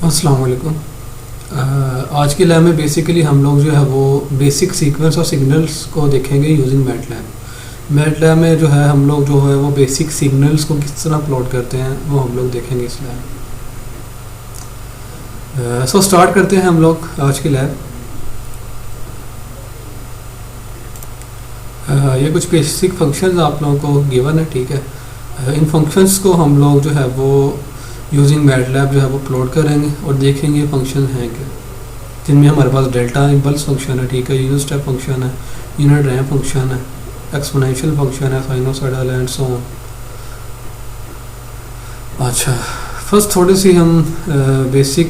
अस्सलाम वालेकुम। आज की लैब में बेसिकली हम लोग जो है वो बेसिक सीक्वेंस और सिग्नल्स को देखेंगे यूजिंग मैटलैब। मैटलैब में जो है हम लोग जो है वो बेसिक सिग्नल्स को किस तरह प्लॉट करते हैं वो हम लोग देखेंगे इस लैब। सो स्टार्ट करते हैं हम लोग आज की लैब। ये कुछ बेसिक फंक्शंस आप लोगों को गिवन है, ठीक है। इन फंक्शंस को हम लोग जो है वो यूजिंग मैटलैब जो है वो प्लॉट करेंगे और देखेंगे फंक्शन हैं क्या, जिनमें हमारे पास डेल्टा इम्पल्स फंक्शन है, ठीक है, यूनिट स्टेप फंक्शन है, यूनिट रैंप फंक्शन है, एक्सपोनेंशियल फंक्शन है, साइनोसॉइडल एंड सो ऑन। अच्छा, फर्स्ट थोड़ी सी हम बेसिक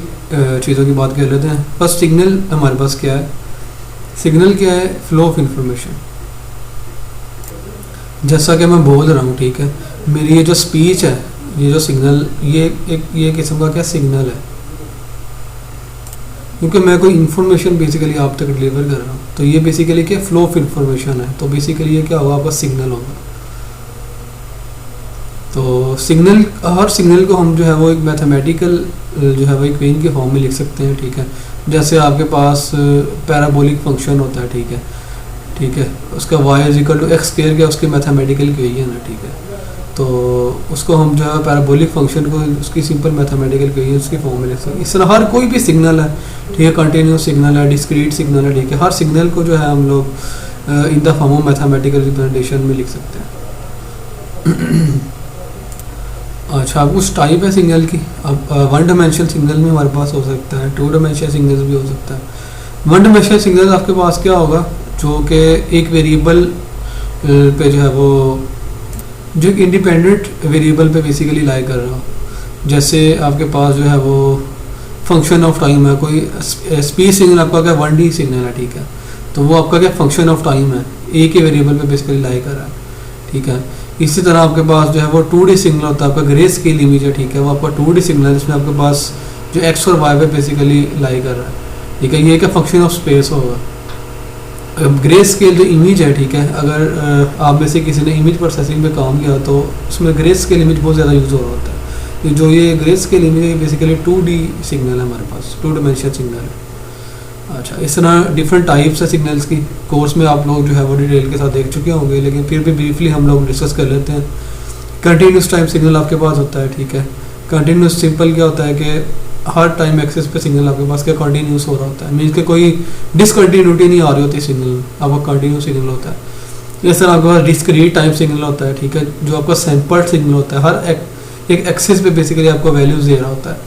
चीज़ों की बात कर लेते हैं। फर्स्ट सिग्नल हमारे पास क्या है। सिग्नल क्या है? Flow of information. जैसा कि मैं बोल रहा हूँ, ठीक है, मेरी ये जो स्पीच है, ये जो सिग्नल, ये किस्म का क्या सिग्नल है, क्योंकि मैं कोई इन्फॉर्मेशन बेसिकली आप तक डिलीवर कर रहा हूँ। तो ये बेसिकली क्या फ्लो ऑफ इंफॉर्मेशन है। तो बेसिकली ये क्या होगा, आपका सिग्नल होगा। तो सिग्नल, हर सिग्नल को हम जो है वो एक मैथमेटिकल जो है वो इक्वेशन के फॉर्म में लिख सकते हैं, ठीक है। जैसे आपके पास पैराबोलिक फंक्शन होता है, ठीक है, ठीक है, उसका y = x स्क्वायर क्या उसकी मैथमेटिकल इक्वेशन है, ठीक है। तो उसको हम जो है पैराबोलिक फंक्शन को उसकी सिंपल मैथमेटिकल इक्वेशन उसकी फॉर्म में लिख सकते हैं। इस तरह हर कोई भी सिग्नल है, ठीक है, कंटिन्यूस सिग्नल है, डिस्क्रीट सिग्नल है, ठीक है, हर सिग्नल को जो है हम लोग in the form of mathematical representation में लिख सकते हैं। अच्छा, अब कुछ टाइप है सिग्नल की। अब 1 डायमेंशनल सिग्नल में हमारे पास हो सकता है, 2 डायमेंशनल सिग्नल भी हो सकता है। 1 डायमेंशनल सिग्नल आपके पास क्या होगा, जो कि एक वेरिएबल पे जो है वो जो एक इंडिपेंडेंट वेरिएबल पे बेसिकली लाई कर रहा हो। जैसे आपके पास जो है वो फंक्शन ऑफ टाइम है, कोई स्पीच सिग्नल आपका क्या 1D सिग्नल है, ठीक है, तो वो आपका क्या फंक्शन ऑफ टाइम है, एक ही वेरिएबल पे बेसिकली लाई कर रहा है, ठीक है। इसी तरह आपके पास जो है वो 2D सिग्नल होता है, आपका ग्रे स्केल इमेज है, ठीक है, वो आपका 2D सिग्नल है, जिसमें आपके पास जो एक्स और वाई पे बेसिकली लाई कर रहा है, ठीक है। ये क्या फंक्शन ऑफ स्पेस होगा। ग्रे स्केल जो इमेज है, ठीक है, अगर आप में से किसी ने इमेज प्रोसेसिंग पे काम किया तो उसमें ग्रे स्केल इमेज बहुत ज़्यादा यूज़ हो रहा होता है। जो ये ग्रे स्केल इमेज है बेसिकली 2D सिग्नल है, हमारे पास 2 डायमेंशनल सिग्नल है। अच्छा, इस तरह डिफरेंट टाइप्स है सिग्नल्स की। कोर्स में आप लोग जो है वो डिटेल के साथ देख चुके होंगे, लेकिन फिर भी ब्रीफली हम लोग डिस्कस कर लेते हैं। कंटिन्यूस टाइम सिग्नल आपके पास होता है, ठीक है। कंटिन्यूस सिंपल क्या होता है कि हर टाइम एक्सेस पे सिग्नल आपके पास क्या कंटिन्यूस हो रहा होता है, मीन्स के कोई डिसकंटिन्यूटी नहीं आ रही होती सिग्नल में, आपका कंटिन्यूस सिग्नल होता है। इस तरह आपके पास डिस्क्रीट टाइम सिग्नल होता है, ठीक है, जो आपका सैंपल्ड सिग्नल होता है, हर एक एक्सेस पे बेसिकली आपको वैल्यूज दे रहा होता है।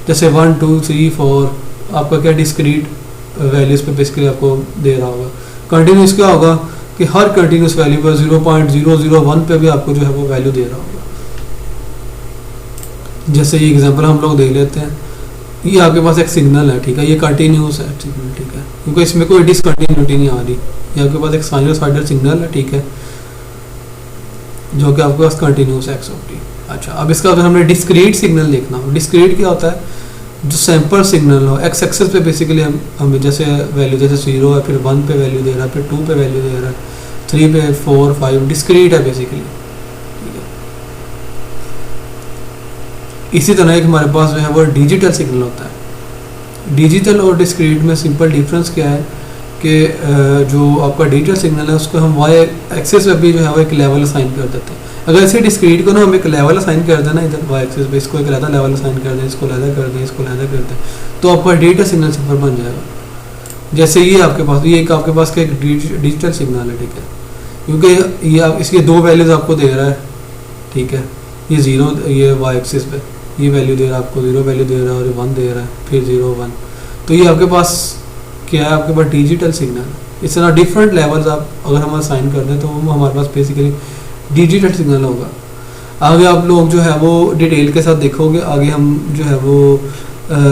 जैसे 1 2 3 4 आपका क्या डिस्क्रीट वैल्यूज पे बेसिकली आपको दे रहा होगा। कंटिन्यूस क्या होगा कि हर कंटिन्यूस वैल्यू पर 0.001 पे भी आपको जो है वो वैल्यू दे रहा होगा। जैसे ये एग्जांपल हम लोग देख लेते हैं, ये आपके पास एक सिग्नल है, ठीक है, ये कंटिन्यूस है सिग्नल, ठीक है, क्योंकि इसमें कोई डिसकंटिन्यूटी नहीं आ रही। ये आपके पास एक साइनोसॉइडल सिग्नल है, ठीक है, जो कि आपके पास कंटिन्यूस है x(t). अच्छा, अब इसका अगर हमने डिस्क्रीट सिग्नल देखना हो, डिस्क्रीट क्या होता है, जो सैंपल सिग्नल हो, एक्स एक्सेस पे बेसिकली हमें जैसे वैल्यू जैसे 0 है, फिर 1 पे वैल्यू दे रहा है, फिर 2 पे वैल्यू दे रहा है, 3 पे 4 5 डिस्क्रीट है बेसिकली। इसी तरह एक हमारे पास जो है वो डिजिटल सिग्नल होता है। डिजिटल और डिस्क्रीट में सिंपल डिफरेंस क्या है कि जो आपका डिजिटल सिग्नल है उसको हम वाई एक्सिस पे भी जो है वो एक लेवल असाइन कर देते हैं। अगर इसी डिस्क्रीट को ना हम एक लेवल असाइन कर देना, इधर वाई एक्सिस पे इसको एक अलग लेवल असाइन कर दें, इसको अलग कर दें, इसको अलग कर दें, तो आपका डिजिटल सिग्नल सिंपल बन जाएगा। जैसे ये आपके पास, ये एक आपके पास का एक डिजिटल सिग्नल है, ठीक है, क्योंकि ये इसके 2 वैल्यूज आपको दे रहा है, ठीक है, ये 0, ये वाई एक्सिस पे ये वैल्यू दे रहा है आपको, 0 वैल्यू दे रहा है और 1 दे रहा है, फिर 0 1, तो ये आपके पास क्या है, आपके पास डिजिटल सिग्नल। इस तरह डिफरेंट लेवल्स आप अगर हम असाइन कर दें तो वो हमारे पास बेसिकली डिजिटल सिग्नल होगा। आगे आप लोग जो है वो डिटेल के साथ देखोगे। आगे हम जो है वो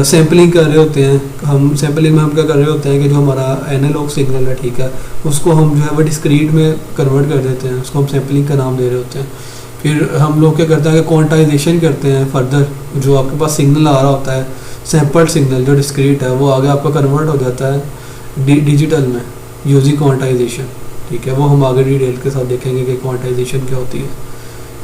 सैम्पलिंग कर रहे होते हैं। हम सैम्पलिंग में हम क्या कर रहे होते हैं कि जो हमारा एनालॉग सिग्नल है, ठीक है, उसको हम जो है वो डिस्क्रीट में कन्वर्ट कर देते हैं, उसको हम सैम्पलिंग का नाम दे रहे होते हैं। फिर हम लोग क्या करते हैं कि क्वांटाइजेशन करते हैं फर्दर, जो आपके पास सिग्नल आ रहा होता है सैंपल्ड सिग्नल जो डिस्क्रीट है, वो आगे आपका कन्वर्ट हो जाता है डिजिटल में यूजिंग क्वांटाइजेशन, ठीक है। वो हम आगे डिटेल के साथ देखेंगे कि क्वांटाइजेशन क्या होती है।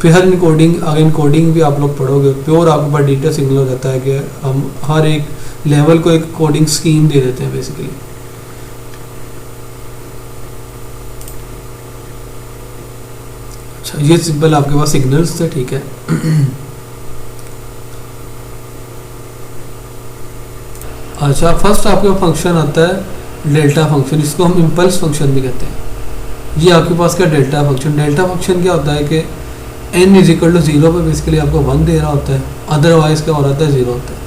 फिर हर इनकोडिंग, आगे इनकोडिंग भी आप लोग पढ़ोगे, प्योर आपके पास डिजिटल सिग्नल हो जाता है कि हम हर एक लेवल को एक कोडिंग स्कीम दे देते हैं बेसिकली। अच्छा, ये सिंपल आपके पास सिग्नल्स थे, ठीक है। अच्छा, फर्स्ट आपके पास फंक्शन आता है डेल्टा फंक्शन, इसको हम इम्पल्स फंक्शन भी कहते हैं। ये आपके पास क्या डेल्टा फंक्शन, डेल्टा फंक्शन क्या होता है कि n इज इक्वल टू 0 पर बेसिकली आपको 1 दे रहा होता है, अदरवाइज क्या हो रहा है 0 होता है।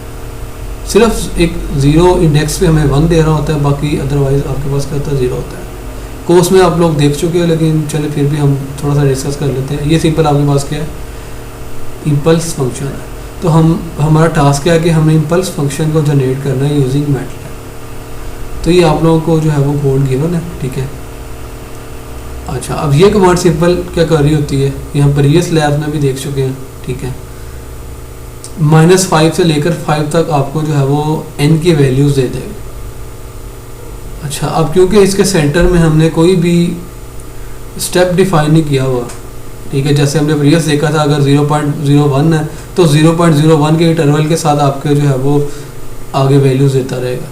सिर्फ एक 0 इंडेक्स पे हमें 1 दे रहा होता है, बाकी अदरवाइज आपके पास क्या होता है 0 होता है। कोर्स में आप लोग देख चुके हो, लेकिन चले फिर भी हम थोड़ा सा डिस्कस कर लेते हैं। ये सिंपल आपके पास क्या है, इम्पल्स फंक्शन है। तो हमारा टास्क क्या है कि हमें इम्पल्स फंक्शन को जनरेट करना है यूजिंग मैटलैब। तो ये आप लोगों को जो है वो कोड गिवन है, ठीक है। अच्छा, अब ये कमांड सिंपल क्या कर रही होती है, ये हम प्रीवियस लैब में भी देख चुके हैं, ठीक है। -5 से लेकर 5 तक आपको जो है वो n की वैल्यूज़ दे देगा। अच्छा, अब क्योंकि इसके सेंटर में हमने कोई भी स्टेप डिफाइन नहीं किया हुआ, ठीक है। जैसे हमने प्रीवियस देखा था, अगर 0.01 है तो 0.01 के इंटरवल के साथ आपके जो है वो आगे वैल्यूज़ देता रहेगा।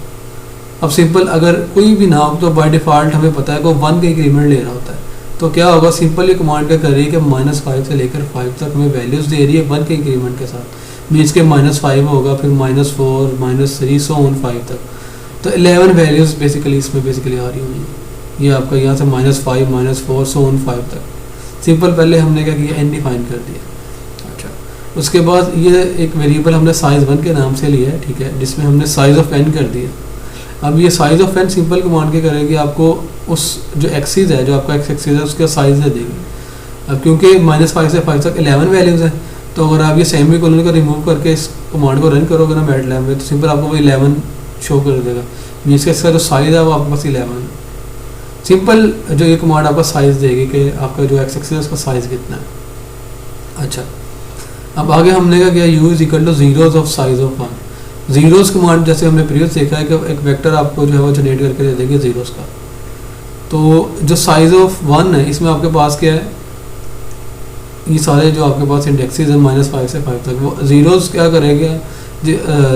अब सिंपल अगर कोई भी ना हो तो बाय डिफ़ॉल्ट हमें पता है कि 1 का इंक्रीमेंट ले रहा होता है। तो क्या होगा, सिंपल ये कमांड क्या कर रही है कि -5 से लेकर 5 तक हमें वैल्यूज़ दे रही है 1 के इंक्रीमेंट के साथ। मीन्स के -5 होगा, फिर -4, -3 सो ऑन 5 तक। तो 11 वैल्यूज़ बेसिकली इसमें बेसिकली आ रही होंगी। ये आपका यहाँ से -5, -4 सो ऑन 5 तक। सिंपल पहले हमने क्या किया, n डिफाइन कर दिया। अच्छा, उसके बाद ये एक वेरिएबल हमने साइज़ 1 के नाम से लिया है, ठीक है, जिसमें हमने साइज़ ऑफ n कर दिया। अब ये size of n simple command के करेगी, आपको उस जो एक्सिस है, जो आपका एक्स एक्सिस है, उसका साइज़ दे देगी। अब क्योंकि -5 से 5 तक 11 वैल्यूज़ हैं, तो अगर आप ये सेमीकोलन को रिमूव करके इस कमांड को रन करोगे ना मैटलैब में, तो सिंपल आपको वो 11 शो कर देगा। मीन्स के इसका जो साइज़ है वो आपके पास 11 है। सिंपल जो ये कमांड आपका साइज़ देगी कि आपका जो एक्स एक्सिस है उसका साइज़ कितना है। अच्छा, अब आगे हमने क्या किया, u is equal two zeros of size of 1। Zeros command जैसे हमने प्रीवियस देखा है कि एक वेक्टर आपको जो है वो जनरेट करके दे देगी जीरोज़ का। तो जो साइज़ ऑफ 1 है, इसमें आपके पास क्या है, ये सारे जो आपके पास इंडेक्सेस हैं -5 से 5 तक, वो जीरोज़ क्या करेगा,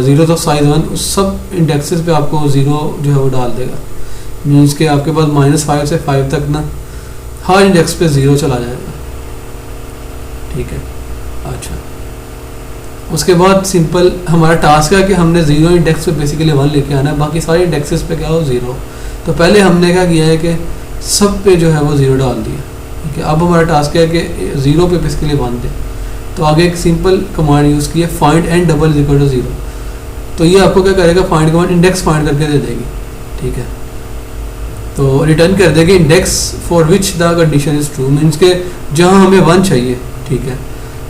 जीरोज़ ऑफ साइज़ 1 उस सब इंडेक्सेस पे आपको 0 जो है वो डाल देगा। मीन्स के आपके पास -5 से 5 तक ना हर इंडेक्स पे 0 चला जाएगा, ठीक है। अच्छा, उसके बाद सिंपल हमारा टास्क है कि हमने 0 इंडेक्स पे बेसिकली 1 लेके आना है, बाकी सारे इंडेक्सेस पे क्या हो 0। तो पहले हमने क्या किया है कि सब पे जो है वो 0 डाल दिया, ठीक है। अब हमारा टास्क है कि 0 पे बेसिकली 1 दे। तो आगे एक सिंपल कमांड यूज़ की है, find n double is equal to 0। तो ये आपको क्या करेगा, फाइंड कमांड इंडेक्स फाइंड करके दे देगी, ठीक है। तो रिटर्न कर देगी index for which the condition is true, means के जहाँ हमें 1 चाहिए, ठीक है।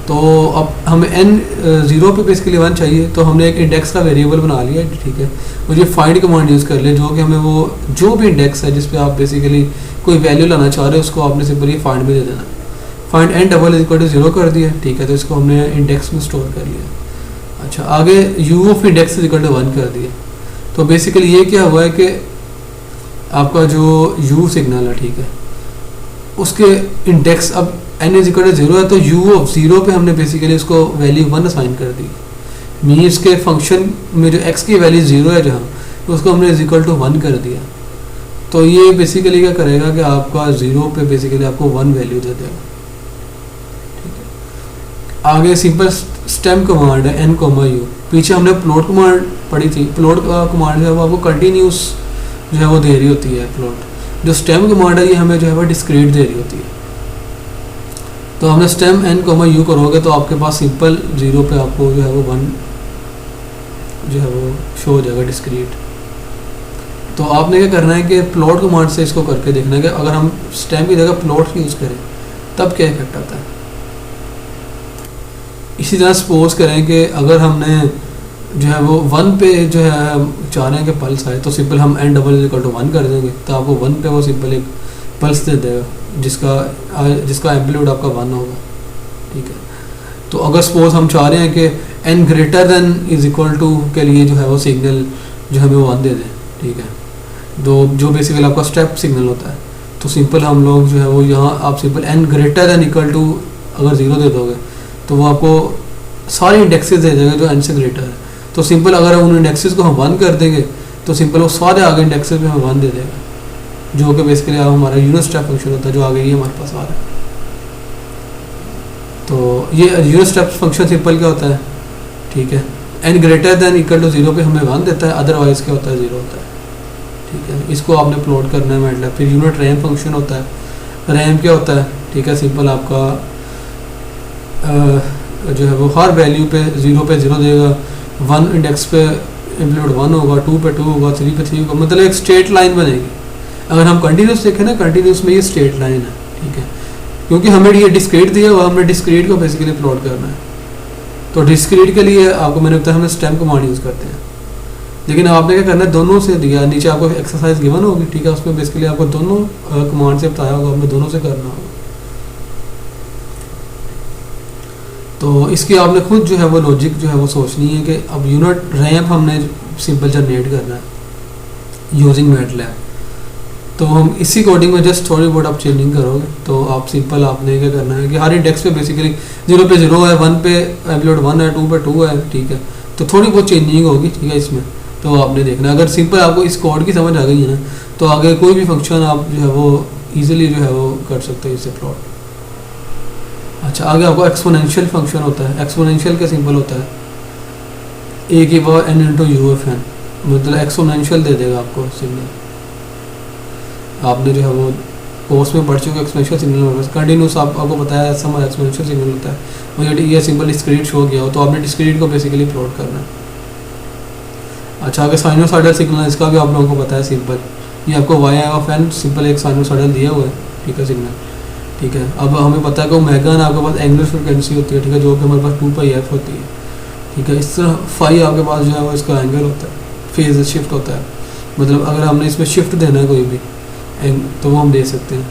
तो अब हमें n 0 पे बेसिकली 1 चाहिए, तो हमने एक इंडेक्स का वेरिएबल बना लिया, ठीक है। और ये फाइंड कमांड यूज़ कर ले, जो कि हमें वो जो भी इंडेक्स है जिस पे आप बेसिकली कोई वैल्यू लाना चाह रहे हो, उसको आपने सिंपली फाइंड में दे देना। Find n double is equal to 0 कर दिया, ठीक है। तो इसको हमने इंडेक्स में स्टोर कर लिया। अच्छा, आगे u of index is equal to 1 कर दिया। तो बेसिकली ये क्या हुआ है कि आपका जो u सिग्नल है, ठीक है, उसके इंडेक्स अब n इज इक्वल टू 0 है, तो u ऑफ 0 पे हमने बेसिकली उसको वैल्यू 1 असाइन कर दी। मीन्स के फंक्शन में जो x की वैल्यू 0 है जहाँ, तो उसको हमने इज इक्वल टू 1 कर दिया। तो ये बेसिकली क्या करेगा कि आपका 0 पे बेसिकली आपको 1 वैल्यू दे देगा, ठीक है। आगे सिंपल स्टेम कमांड है n, u। पीछे हमने प्लॉट कमांड पढ़ी थी। प्लॉट का कमांड जो है वो आपको कंटिन्यूस जो है वो दे रही होती है प्लॉट। जो स्टेम कमांड है ये हमें जो है वो डिस्क्रीट दे रही होती है। तो हमने स्टेम n, u करोगे तो आपके पास सिंपल 0 पे आपको जो है वो 1 जो है वो शो हो जाएगा डिस्क्रीट। तो आपने क्या करना है कि प्लॉट कमांड से इसको करके देखना है कि अगर हम स्टेम की जगह प्लॉट यूज़ करें तब क्या इफेक्ट आता है। इसी तरह सपोज करें कि अगर हमने जो है वो 1 पे जो है चाह रहे हैं कि पल्स आए, तो सिंपल हम n डबल इक्वल टू 1 कर देंगे, तो आपको 1 पे वो सिंपल एक पल्स दे देगा जिसका एम्पलीट्यूड आपका 1 होगा, ठीक है। तो अगर सपोज हम चाह रहे हैं कि n greater than is equal to के लिए जो है वो सिग्नल जो हमें वो 1 दे दें, ठीक है, जो बेसिकली आपका स्टेप सिग्नल होता है, तो सिंपल हम लोग जो है वो यहाँ आप simple n greater than equal to अगर 0 दे दोगे तो वो आपको सारे इंडेक्सेस दे देगा जो n से ग्रेटर है। तो सिंपल अगर उन इंडेक्सेस को हम 1 कर देंगे तो सिंपल वो सारे आगे इंडेक्सेस में हमें 1 दे देगा, जो कि बेसिकली हमारा यूनिट स्टेप फंक्शन होता है जो आगे ये हमारे पास आ रहा है। तो ये यूनिट स्टेप फंक्शन सिंपल क्या होता है, ठीक है, n greater than equal to 0 पे हमें 1 देता है, अदरवाइज क्या होता है 0 होता है, ठीक है। इसको आपने प्लॉट करना है मैटलैब। फिर यूनिट रैम फंक्शन होता है, रैम क्या होता है, ठीक है, सिंपल आपका जो है वो हर वैल्यू पे 0 पे 0 देगा, 1 इंडेक्स पे इंक्लूड 1 होगा, 2 पे 2 होगा, 3 पे 3 होगा, मतलब एक स्ट्रेट लाइन बनेगी। अगर हम कंटिन्यूस देखें ना, कंटिन्यूस में ये स्ट्रेट लाइन है, ठीक है, क्योंकि हमें ये डिस्क्रीट दिया हुआ, हमने डिस्क्रीट को बेसिकली प्लॉट करना है। तो डिस्क्रीट के लिए आपको मैंने बताया हमें स्टेम कमांड यूज़ करते हैं, लेकिन आपने क्या करना है, दोनों से दिया, नीचे आपको एक्सरसाइज गिवन होगी, ठीक है, उसमें बेसिकली आपको दोनों कमांड से बताया होगा, आपने दोनों से करना होगा। तो इसकी आपने खुद जो है वो लॉजिक जो है वो सोचनी है कि अब यूनिट रैम हमने सिंपल जनरेट करना है यूजिंग मैटलैब। तो हम इसी कोडिंग में जस्ट थोड़ी बहुत आप चेंजिंग करोगे तो आप सिंपल आपने क्या करना है कि हर इंडेक्स पे बेसिकली 0 पे 0 है, 1 पे एम्पलीट्यूड 1 है, 2 पे 2 है, ठीक है, तो थोड़ी बहुत चेंजिंग होगी, ठीक है, इसमें। तो आपने देखना है, अगर सिंपल आपको इस कोड की समझ आ गई है ना, तो आगे कोई भी फंक्शन आप जो है वो ईजिली जो है वो कर सकते हो इससे प्लॉट। अच्छा, आगे आपको एक्सपोनेंशियल फंक्शन होता है। एक्सपोनेंशियल का सिंपल होता है ए की पावर n इंटू UFN, मतलब एक्सपोनेंशियल दे देगा आपको सिग्नल। आपने जो है वो कोर्स में पढ़ चुके एक्सपोनेंशियल सिग्नल कंटिन्यूस आपको बताया ऐसा हमारा एक्सपोनेंशियल सिग्नल होता है। मुझे ये सिंपल डिस्क्रीट शो किया हो तो आपने डिस्क्रीट को बेसिकली प्लॉट करना है। अच्छा, आगे साइनोसॉइडल सिग्नल, इसका भी आप लोगों को पता है सिंपल, ये आपको y(n) सिंपल एक साइनोसॉइडल दिया हुआ है, ठीक है, सिग्नल, ठीक है। अब हमें पता है कि ओमेगा ना आपके पास एंगुलर फ्रीक्वेंसी होती है, ठीक है, जो कि हमारे पास 2πf होती है, ठीक है। इस तरह फाई आपके पास जो है वो इसका एंगल होता है, फेज शिफ्ट होता है, मतलब अगर हमने इसमें शिफ्ट देना है कोई भी तो वो हम दे सकते हैं,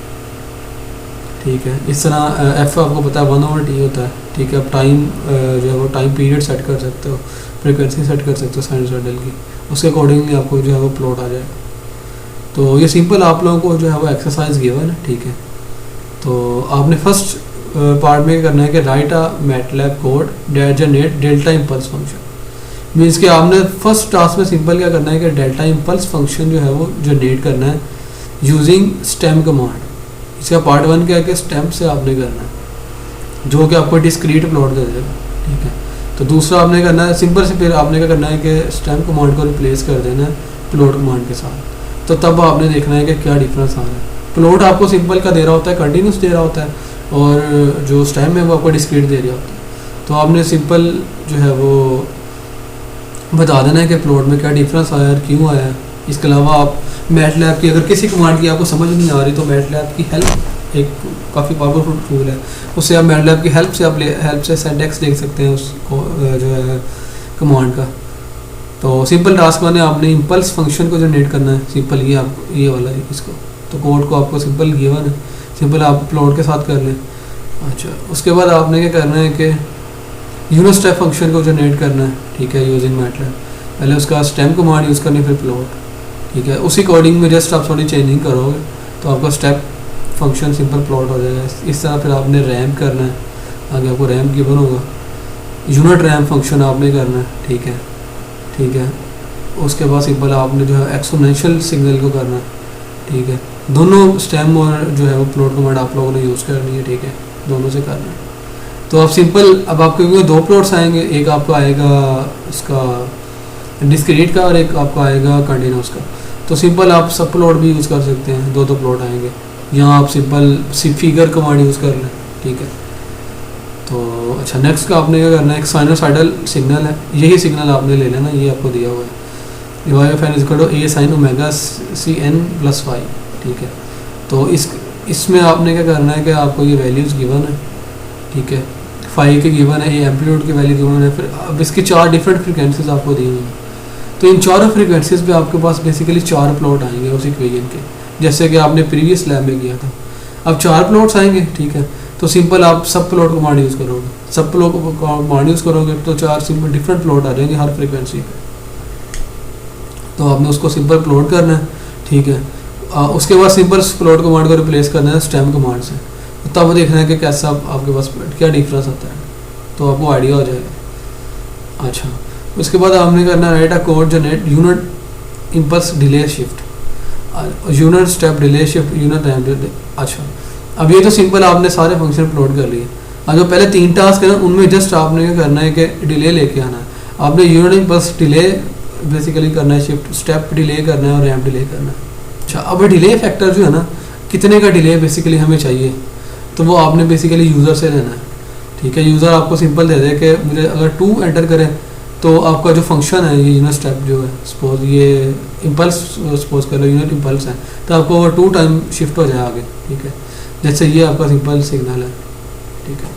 ठीक है। इस तरह एफ आपको पता है 1/t होता है, ठीक है। अब टाइम जो है वो टाइम पीरियड सेट कर सकते हो, फ्रीक्वेंसी सेट कर सकते हो साइनसॉइडल की, उसके अकॉर्डिंगली आपको जो है वो प्लॉट आ जाएगा। तो ये सिंपल आप लोगों को जो है वो एक्सरसाइज गिवन है, ठीक है। तो आपने फर्स्ट पार्ट में करना है कि right a MATLAB code that generate delta impulse function. Means कि आपने फर्स्ट टास्क में सिंपल क्या करना है कि डेल्टा इम्पल्स फंक्शन जो है वो जनरेट करना है यूजिंग स्टेम कमांड। इसका पार्ट 1 क्या है कि स्टेम से आपने करना है, जो कि आपको डिस्क्रीट प्लॉट दे देगा, ठीक है। तो दूसरा आपने करना है सिंपल से, फिर आपने क्या करना है कि स्टेम कमांड को रिप्लेस कर देना है प्लॉट कमांड के साथ। तो तब आपने देखना है कि क्या डिफरेंस आ रहा है। प्लॉट आपको सिंपल का दे रहा होता है, कंटिन्यूस दे रहा होता है, और जो स्टेम है वो आपको डिस्क्रीट दे रहा होता है। तो आपने सिंपल जो है वो बता देना है कि प्लॉट में क्या डिफरेंस आया है, क्यों आया है। इसके अलावा आप मैटलैब की अगर किसी कमांड की आपको समझ नहीं आ रही तो मैटलैब की हेल्प एक काफ़ी पावरफुल टूल है, उससे आप मैटलैब की हेल्प से हेल्प से सिंटैक्स देख सकते हैं उसको जो है कमांड का। तो सिंपल टास्क मैंने आपने इम्पल्स फंक्शन को जनरेट करना है, सिंपल ये आपको ये वाला है इसको, तो कोड को आपको सिंपल गिवन है, सिंपल आप प्लॉट के साथ कर लें। अच्छा, उसके बाद आपने क्या करना है कि यूनिट स्टेप फंक्शन को जनरेट करना है, ठीक है, यूजिंग मैटलैब। पहले उसका स्टेम कमांड यूज़ करनी, फिर प्लॉट, ठीक है। उसी कोडिंग में जस्ट आप थोड़ी चेंजिंग करोगे तो आपका स्टेप फंक्शन सिंपल प्लॉट हो जाएगा। इस तरह फिर आपने रैम करना है, आगे आपको रैम गिवन होगा, यूनिट रैम फंक्शन आपने करना है, ठीक है, ठीक है। उसके बाद सिंपल आपने जो है एक्सपोनेंशियल सिग्नल को करना है, ठीक है। दोनों स्टेम और जो है वो प्लॉट कमांड आप लोगों ने यूज़ करनी है, ठीक है, दोनों से करना है। तो आप सिंपल अब आपके 2 प्लॉट्स आएंगे, एक आपका आएगा उसका डिस्क्रीट का और एक आपका आएगा कंटिन्यूस का। तो सिंपल आप सब प्लॉट भी यूज़ कर सकते हैं, 2 प्लॉट आएंगे। यहाँ आप सिंपल फिगर कमांड यूज़ कर लें, ठीक है। तो अच्छा, नेक्स्ट का आपने क्या करना है, एक साइनोसॉइडल सिग्नल है, यही सिग्नल आपने ले लेना, ये आपको दिया हुआ है, y(n) = a sin ωcn+y, ठीक है। तो इसमें आपने क्या करना है कि आपको ये वैल्यूज़ गिवन है, ठीक है, फाई के गिवन है, ये एम्पलीट्यूड की वैल्यू गिवन है, फिर अब इसकी 4 डिफरेंट फ्रीक्वेंसीज आपको दी हुई हैं। तो इन 4 फ्रीक्वेंसीज पे आपके पास बेसिकली 4 प्लॉट आएंगे उस इक्वेशन के, जैसे कि आपने प्रीवियस लैब में किया था। अब 4 प्लॉट्स आएंगे, ठीक है। तो सिंपल आप सब प्लॉट कमांड यूज़ करोगे, सब प्लॉट कमांड यूज़ करोगे तो 4 सिंपल डिफरेंट प्लॉट आ जाएंगे हर फ्रीक्वेंसी पे। तो आपने उसको सिंपल प्लॉट करना है, ठीक है। उसके बाद सिंपल प्लॉट कमांड को रिप्लेस करना है स्टेम कमांड से, तब देखना है कि कैसा आपके पास क्या डिफरेंस आता है, तो आपको आइडिया हो जाएगा। अच्छा, उसके बाद आपने करना है right a code generate unit impulse delay shift, unit step delay shift, unit time delay. अच्छा, अब ये तो सिंपल आपने सारे फंक्शन अपलोड कर लिए। अब जो पहले 3 टास्क है ना उनमें जस्ट आपने क्या करना है कि डिले लेके आना है। आपने यूनिट इम्पल्स डिले बेसिकली करना है, शिफ्ट स्टेप डिले करना है और रैम्प डिले करना है। अच्छा, अब डिले फैक्टर जो है ना कितने का डिले बेसिकली हमें चाहिए, तो वो आपने बेसिकली यूज़र से लेना है। ठीक है, यूज़र आपको सिंपल दे दे कि मुझे अगर 2 एंटर करें तो आपका जो फंक्शन है ये यूनिट स्टेप जो है सपोज ये इम्पल्स सपोज कर लो यूनिट इम्पल्स है, तो आपको वो 2 टाइम शिफ्ट हो जाए आगे। ठीक है, जैसे ये आपका सिंपल सिग्नल है। ठीक है,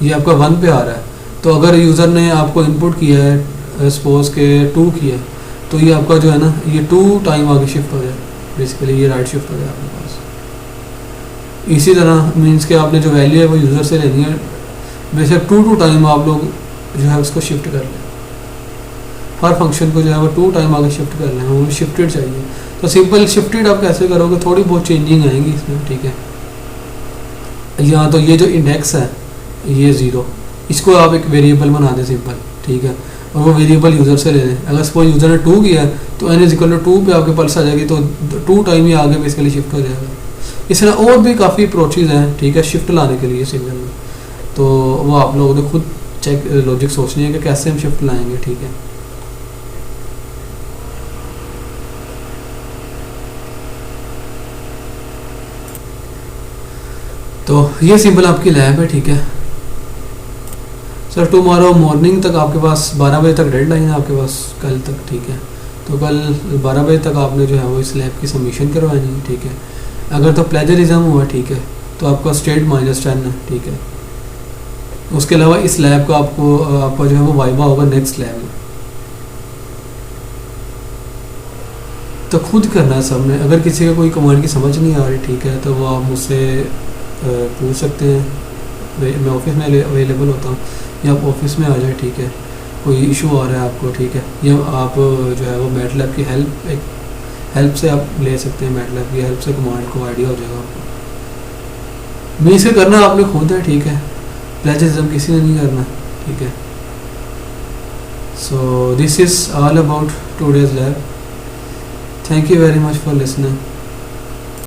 ये आपका 1 पे आ रहा है, तो अगर यूज़र ने आपको इनपुट किया है सपोज के 2 किया है, तो ये आपका जो है ना ये 2 टाइम आगे शिफ्ट हो जाए, बेसिकली ये राइट शिफ्ट हो जाए आपके पास। इसी तरह मीन्स के आपने जो वैल्यू है वो यूज़र से लेनी है, बेशक 2 टाइम आप लोग जो है उसको शिफ्ट कर लें, हर फंक्शन को जो है वो 2 टाइम आगे शिफ्ट कर लें, हमें शिफ्टेड चाहिए। तो सिंपल शिफ्टेड आप कैसे करोगे, थोड़ी बहुत चेंजिंग आएंगी इसमें। ठीक है, यहाँ तो ये जो इंडेक्स है ये 0, इसको आप एक वेरिएबल बना दें सिंपल। ठीक है, और वो वेरिएबल यूज़र से ले लें। अगर सपोज यूज़र ने 2 किया है तो n = 2 पे आपके पल्स आ जाएगी, तो 2 टाइम ही आगे बेसिकली शिफ्ट हो जाएगा। इस तरह और भी काफ़ी अप्रोचेज़ हैं। ठीक है, शिफ्ट लाने के लिए सिग्नल में, तो वो आप लोगों ने खुद चेक लॉजिक सोचनी है कि कैसे हम शिफ्ट लाएंगे। ठीक है, तो ये सिंपल आपकी लैब है। ठीक है सर, टुमारो मॉर्निंग तक आपके पास 12 बजे तक डेडलाइन है आपके पास कल तक। ठीक है, तो कल 12 बजे तक आपने जो है वो इस लैब की सबमिशन करवानी है। ठीक है, अगर तो प्लेजरिज्म हुआ ठीक है तो आपका स्टेट -10 है। ठीक है, उसके अलावा इस लैब का आपका जो है वो वाइवा होगा नेक्स्ट लैब में, तो खुद करना है सब ने। अगर किसी का कोई कमांड की समझ नहीं आ रही ठीक है तो वो आप मुझसे पूछ सकते हैं, मैं ऑफिस में अवेलेबल होता हूँ, या आप ऑफिस में आ जाए। ठीक है, कोई इशू आ रहा है आपको ठीक है, या आप जो है वो मैटलैब की हेल्प से आप ले सकते हैं, मैटलैब की हेल्प से कमांड को आइडिया हो जाएगा आपको। मीन्स से करना आपने खुद है। ठीक है, प्लेजरिज्म किसी ने नहीं करना। ठीक है, so this is all about today's lab. Thank you very much for listening.